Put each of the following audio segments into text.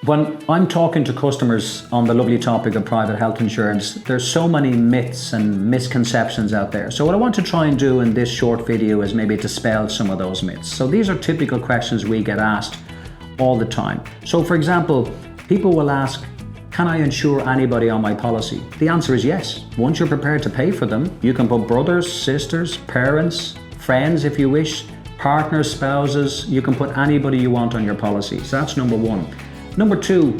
When I'm talking to customers on the lovely topic of private health insurance, there's so many myths and misconceptions out there. So what I want to try and do in this short video is maybe dispel some of those myths. So these are typical questions we get asked all the time. So for example, people will ask, can I insure anybody on my policy? The answer is yes. Once you're prepared to pay for them, you can put brothers, sisters, parents, friends if you wish, partners, spouses, you can put anybody you want on your policy. So that's number one. Number two,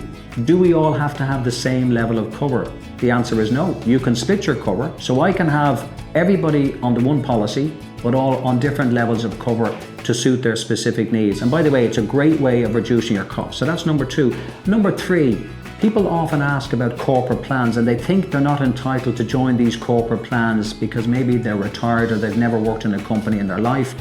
do we all have to have the same level of cover? The answer is no. You can split your cover. So I can have everybody on the one policy, but all on different levels of cover to suit their specific needs. And by the way, it's a great way of reducing your costs. So that's number two. Number three, people often ask about corporate plans and they think they're not entitled to join these corporate plans because maybe they're retired or they've never worked in a company in their life.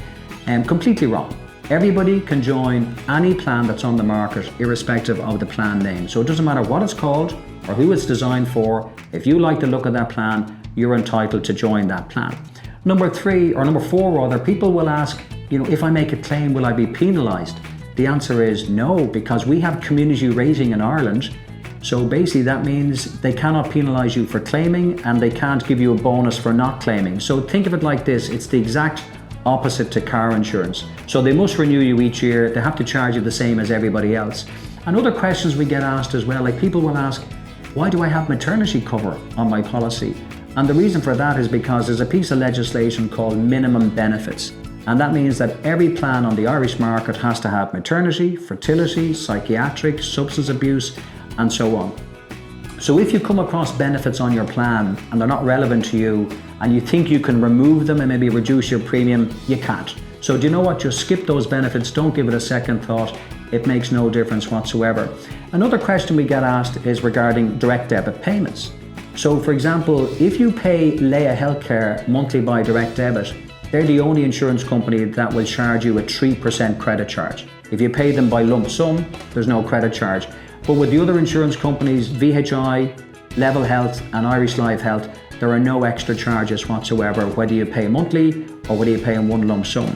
Completely wrong. Everybody can join any plan that's on the market, irrespective of the plan name. So it doesn't matter what it's called or who it's designed for. If you like the look of that plan, you're entitled to join that plan. Number four rather, people will ask, if I make a claim, will I be penalised? The answer is no, because we have community rating in Ireland. So basically that means they cannot penalise you for claiming and they can't give you a bonus for not claiming. So think of it like this, it's the exact opposite to car insurance. So they must renew you each year, they have to charge you the same as everybody else. And other questions we get asked as well, like people will ask, why do I have maternity cover on my policy? And the reason for that is because there's a piece of legislation called minimum benefits. And that means that every plan on the Irish market has to have maternity, fertility, psychiatric, substance abuse, and so on. So if you come across benefits on your plan and they're not relevant to you and you think you can remove them and maybe reduce your premium, you can't. So do you know what? Just skip those benefits. Don't give it a second thought. It makes no difference whatsoever. Another question we get asked is regarding direct debit payments. So for example, if you pay Leia Healthcare monthly by direct debit, they're the only insurance company that will charge you a 3% credit charge. If you pay them by lump sum, there's no credit charge. But with the other insurance companies, VHI, Level Health and Irish Life Health, there are no extra charges whatsoever, whether you pay monthly or whether you pay in one lump sum.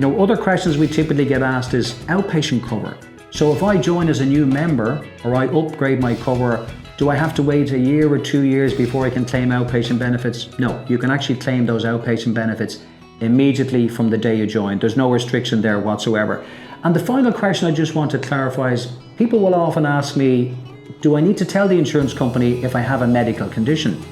Other questions we typically get asked is outpatient cover. So if I join as a new member or I upgrade my cover, do I have to wait a year or 2 years before I can claim outpatient benefits? No, you can actually claim those outpatient benefits immediately from the day you join. There's no restriction there whatsoever. And the final question I just want to clarify is, people will often ask me, do I need to tell the insurance company if I have a medical condition?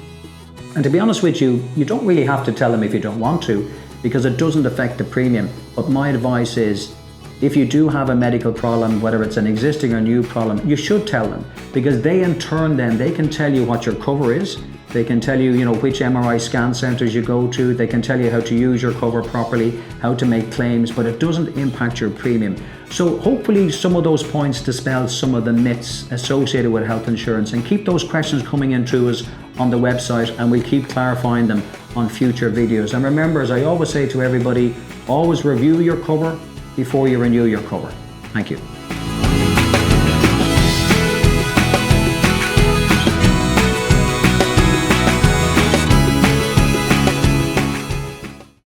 And to be honest with you, you don't really have to tell them if you don't want to, because it doesn't affect the premium. But my advice is, if you do have a medical problem, whether it's an existing or new problem, you should tell them, because they in turn then, they can tell you what your cover is. They can tell you, which MRI scan centers you go to. They can tell you how to use your cover properly, how to make claims, but it doesn't impact your premium. So hopefully some of those points dispel some of the myths associated with health insurance, and keep those questions coming in to us on the website and we'll keep clarifying them on future videos. And remember, as I always say to everybody, always review your cover before you renew your cover. Thank you.